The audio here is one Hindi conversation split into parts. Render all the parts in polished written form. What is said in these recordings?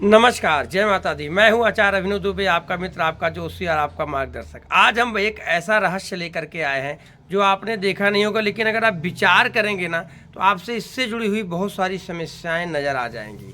नमस्कार, जय माता दी। मैं हूं आचार्य अभिनव दुबे, आपका मित्र, आपका जोशी और आपका मार्गदर्शक। आज हम एक ऐसा रहस्य लेकर के आए हैं जो आपने देखा नहीं होगा, लेकिन अगर आप विचार करेंगे ना तो आपसे इससे जुड़ी हुई बहुत सारी समस्याएं नज़र आ जाएंगी।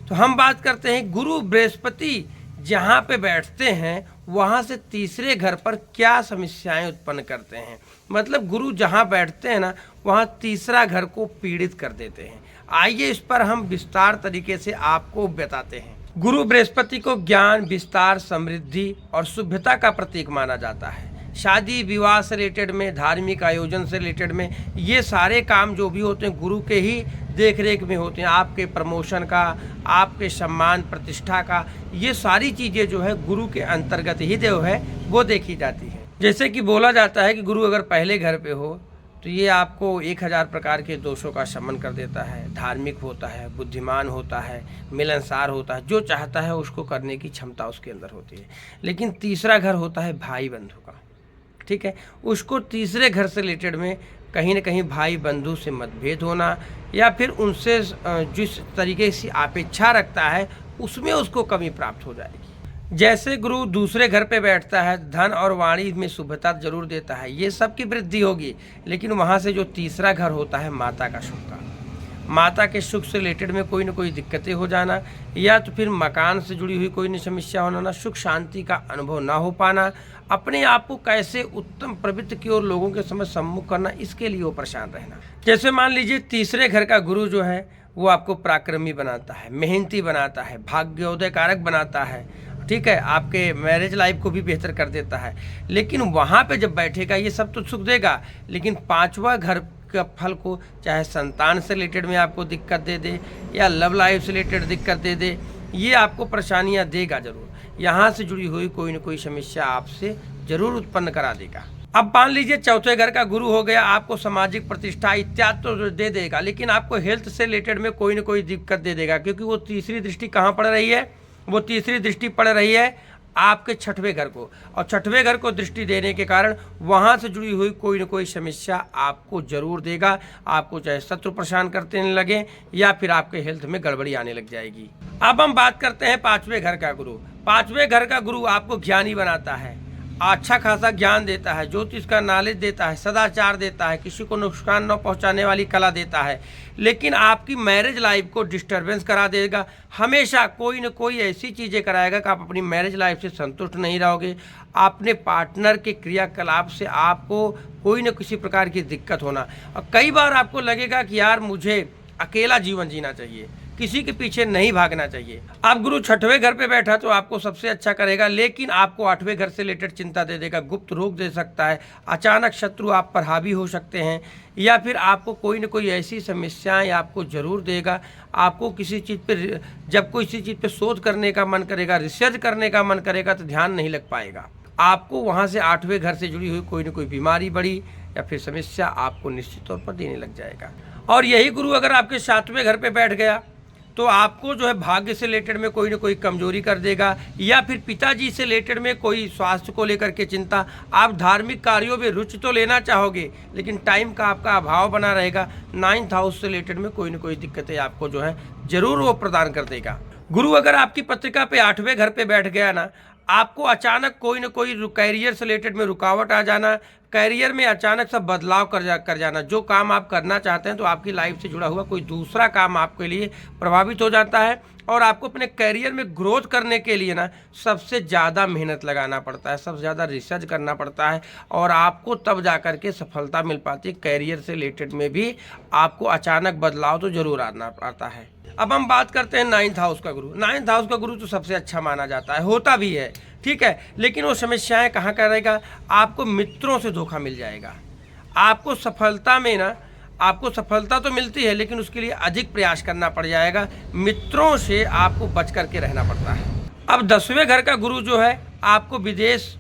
तो हम बात करते हैं गुरु बृहस्पति जहाँ पे बैठते हैं वहाँ से तीसरे घर पर क्या समस्याएं उत्पन्न करते हैं। मतलब गुरु जहाँ बैठते हैं ना वहाँ तीसरा घर को पीड़ित कर देते हैं। आइए इस पर हम विस्तार तरीके से आपको बताते हैं। गुरु बृहस्पति को ज्ञान, विस्तार, समृद्धि और सभ्यता का प्रतीक माना जाता है। शादी विवाह से रिलेटेड में, धार्मिक आयोजन से रिलेटेड में, ये सारे काम जो भी होते हैं गुरु के ही देख रेख में होते हैं। आपके प्रमोशन का, आपके सम्मान प्रतिष्ठा का, ये सारी चीज़ें जो है गुरु के अंतर्गत ही जो है वो देखी जाती है। जैसे कि बोला जाता है कि गुरु अगर पहले घर पे हो तो ये आपको 1000 प्रकार के दोषों का शमन कर देता है। धार्मिक होता है, बुद्धिमान होता है, मिलनसार होता है, जो चाहता है उसको करने की क्षमता उसके अंदर होती है। लेकिन तीसरा घर होता है भाई बंधु का, ठीक है। उसको तीसरे घर से रिलेटेड में कहीं ना कहीं भाई बंधु से मतभेद होना या फिर उनसे जिस तरीके से अपेक्षा रखता है उसमें उसको कमी प्राप्त हो जाएगी। जैसे गुरु दूसरे घर पे बैठता है, धन और वाणी में शुभता जरूर देता है, ये सब की वृद्धि होगी। लेकिन वहाँ से जो तीसरा घर होता है माता का सुख का, माता के सुख से रिलेटेड में कोई ना कोई दिक्कतें हो जाना, या तो फिर मकान से जुड़ी हुई कोई न समस्या होना, ना सुख शांति का अनुभव ना हो पाना, अपने आप को कैसे उत्तम प्रवृत्ति की ओर लोगों के समझ सम्मुख करना, इसके लिए वो परेशान रहना। जैसे मान लीजिए तीसरे घर का गुरु जो है वो आपको पराक्रमी बनाता है, मेहनती बनाता है, भाग्योदय कारक बनाता है, ठीक है, आपके मैरिज लाइफ को भी बेहतर कर देता है। लेकिन वहाँ पे जब बैठेगा ये सब तो सुख देगा, लेकिन पांचवा घर का फल को चाहे संतान से रिलेटेड में आपको दिक्कत दे दे या लव लाइफ से रिलेटेड दिक्कत दे दे, ये आपको परेशानियाँ देगा जरूर। यहाँ से जुड़ी हुई कोई ना कोई समस्या आपसे जरूर उत्पन्न करा देगा। अब मान लीजिए चौथे घर का गुरु हो गया, आपको सामाजिक प्रतिष्ठा इत्यादि तो दे देगा, लेकिन आपको हेल्थ से रिलेटेड में कोई ना कोई दिक्कत दे देगा, क्योंकि वो तीसरी दृष्टि कहाँ पड़ रही है, वो तीसरी दृष्टि पड़ रही है आपके छठवें घर को, और छठवें घर को दृष्टि देने के कारण वहाँ से जुड़ी हुई कोई न कोई समस्या आपको जरूर देगा। आपको चाहे शत्रु परेशान करते लगे या फिर आपके हेल्थ में गड़बड़ी आने लग जाएगी। अब हम बात करते हैं पांचवें घर का गुरु। पांचवें घर का गुरु आपको ज्ञानी बनाता है, अच्छा खासा ज्ञान देता है, ज्योतिष का नॉलेज देता है, सदाचार देता है, किसी को नुकसान न पहुंचाने वाली कला देता है। लेकिन आपकी मैरिज लाइफ को डिस्टरबेंस करा देगा। हमेशा कोई न कोई ऐसी चीज़ें कराएगा कि आप अपनी मैरिज लाइफ से संतुष्ट नहीं रहोगे। अपने पार्टनर के क्रियाकलाप से आपको कोई न किसी प्रकार की दिक्कत होना, और कई बार आपको लगेगा कि यार मुझे अकेला जीवन जीना चाहिए, किसी के पीछे नहीं भागना चाहिए। अब गुरु छठवें घर पे बैठा तो आपको सबसे अच्छा करेगा, लेकिन आपको आठवें घर से रिलेटेड चिंता दे देगा, गुप्त रोग दे सकता है, अचानक शत्रु आप पर हावी हो सकते हैं, या फिर आपको कोई न कोई ऐसी समस्याएं आपको जरूर देगा। आपको किसी चीज़ पे, जब कोई किसी चीज़ पे शोध करने का मन करेगा, रिसर्च करने का मन करेगा तो ध्यान नहीं लग पाएगा। आपको वहाँ से आठवें घर से जुड़ी हुई कोई न कोई बीमारी बड़ी या फिर समस्या आपको निश्चित तौर पर देने लग जाएगा। और यही गुरु अगर आपके सातवें घर पे बैठ गया तो आपको जो है भाग्य से रिलेटेड में कोई ना कोई कमजोरी कर देगा, या फिर पिताजी से रिलेटेड में कोई स्वास्थ्य को लेकर के चिंता। आप धार्मिक कार्यों में रुचि तो लेना चाहोगे, लेकिन टाइम का आपका अभाव बना रहेगा। 9th हाउस से रिलेटेड में कोई ना कोई दिक्कतें आपको जो है जरूर वो प्रदान कर देगा। गुरु अगर आपकी पत्रिका पे आठवें घर पे बैठ गया ना, आपको अचानक कोई ना कोई कैरियर से रिलेटेड में रुकावट आ जाना, कैरियर में अचानक सा बदलाव कर जाना। जो काम आप करना चाहते हैं तो आपकी लाइफ से जुड़ा हुआ कोई दूसरा काम आपके लिए प्रभावित हो जाता है, और आपको अपने कैरियर में ग्रोथ करने के लिए ना सबसे ज़्यादा मेहनत लगाना पड़ता है, सबसे ज़्यादा रिसर्च करना पड़ता है, और आपको तब जा कर के सफलता मिल पाती है। कैरियर से रिलेटेड में भी आपको अचानक बदलाव तो जरूर आना आता है। अब हम बात करते हैं 9th हाउस का गुरु। 9th हाउस का गुरु तो सबसे अच्छा माना जाता है, होता भी है, ठीक है, लेकिन वो समस्याएं कहाँ करेगा, आपको मित्रों से धोखा मिल जाएगा। आपको सफलता में ना, आपको सफलता तो मिलती है लेकिन उसके लिए अधिक प्रयास करना पड़ जाएगा, मित्रों से आपको बच करके रहना पड़ता है। अब 10वें घर का गुरु जो है आपको विदेश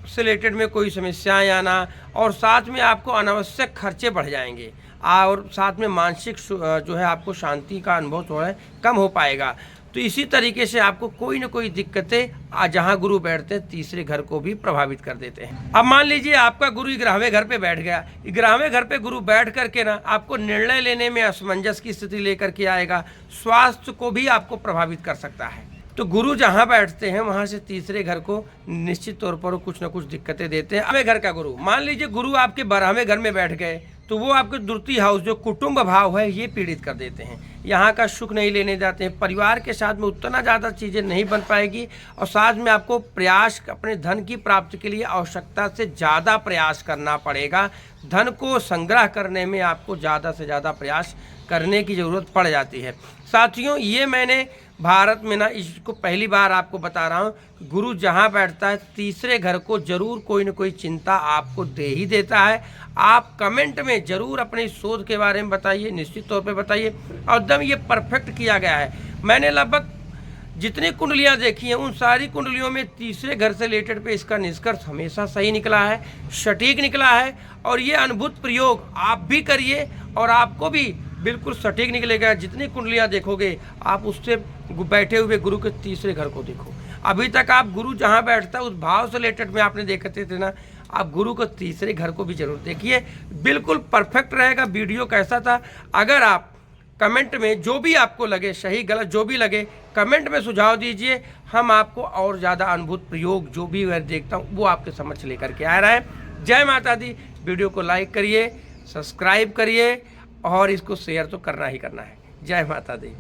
से रिलेटेड में कोई समस्याएं आना, और साथ में आपको अनावश्यक खर्चे बढ़ जाएंगे, और साथ में मानसिक जो है आपको शांति का अनुभव जो है कम हो पाएगा। तो इसी तरीके से आपको कोई ना कोई दिक्कतें जहाँ गुरु बैठते हैं तीसरे घर को भी प्रभावित कर देते हैं। अब मान लीजिए आपका गुरु 11वें घर पे बैठ गया। 11वें घर पे गुरु बैठ करके ना आपको निर्णय लेने में असमंजस की स्थिति लेकर के आएगा, स्वास्थ्य को भी आपको प्रभावित कर सकता है। तो गुरु जहाँ बैठते हैं वहाँ से तीसरे घर को निश्चित तौर पर कुछ ना कुछ दिक्कतें देते हैं। हमें घर का गुरु, मान लीजिए गुरु आपके 12वें घर में बैठ गए तो वो आपके द्वितीय हाउस जो कुटुंब भाव है ये पीड़ित कर देते हैं। यहाँ का सुख नहीं लेने जाते हैं, परिवार के साथ में उतना ज़्यादा चीज़ें नहीं बन पाएगी और साथ में आपको प्रयास अपने धन की प्राप्ति के लिए आवश्यकता से ज़्यादा प्रयास करना पड़ेगा। धन को संग्रह करने में आपको ज़्यादा से ज़्यादा प्रयास करने की ज़रूरत पड़ जाती है। साथियों, ये मैंने भारत में ना इसको पहली बार आपको बता रहा हूँ, गुरु जहाँ बैठता है तीसरे घर को जरूर कोई ना कोई चिंता आपको दे ही देता है। आप कमेंट में जरूर अपनी शोध के बारे में बताइए, निश्चित तौर पे बताइए। और एकदम ये परफेक्ट किया गया है। मैंने लगभग जितनी कुंडलियाँ देखी हैं उन सारी कुंडलियों में तीसरे घर से रिलेटेड पे इसका निष्कर्ष हमेशा सही निकला है, सटीक निकला है। और ये अद्भुत प्रयोग आप भी करिए और आपको भी बिल्कुल सटीक निकलेगा। जितनी कुंडलियाँ देखोगे आप उससे बैठे हुए गुरु के तीसरे घर को देखो। अभी तक आप गुरु जहाँ बैठता है उस भाव से रिलेटेड में आपने देखते थे ना, आप गुरु को तीसरे घर को भी जरूर देखिए, बिल्कुल परफेक्ट रहेगा। वीडियो कैसा था अगर आप कमेंट में जो भी आपको लगे, सही गलत जो भी लगे, कमेंट में सुझाव दीजिए। हम आपको और ज़्यादा अद्भुत प्रयोग जो भी मैं देखता हूँ वो आपके समक्ष लेकर के आ रहा है। जय माता दी। वीडियो को लाइक करिए, सब्सक्राइब करिए और इसको शेयर तो करना ही करना है। जय माता दी।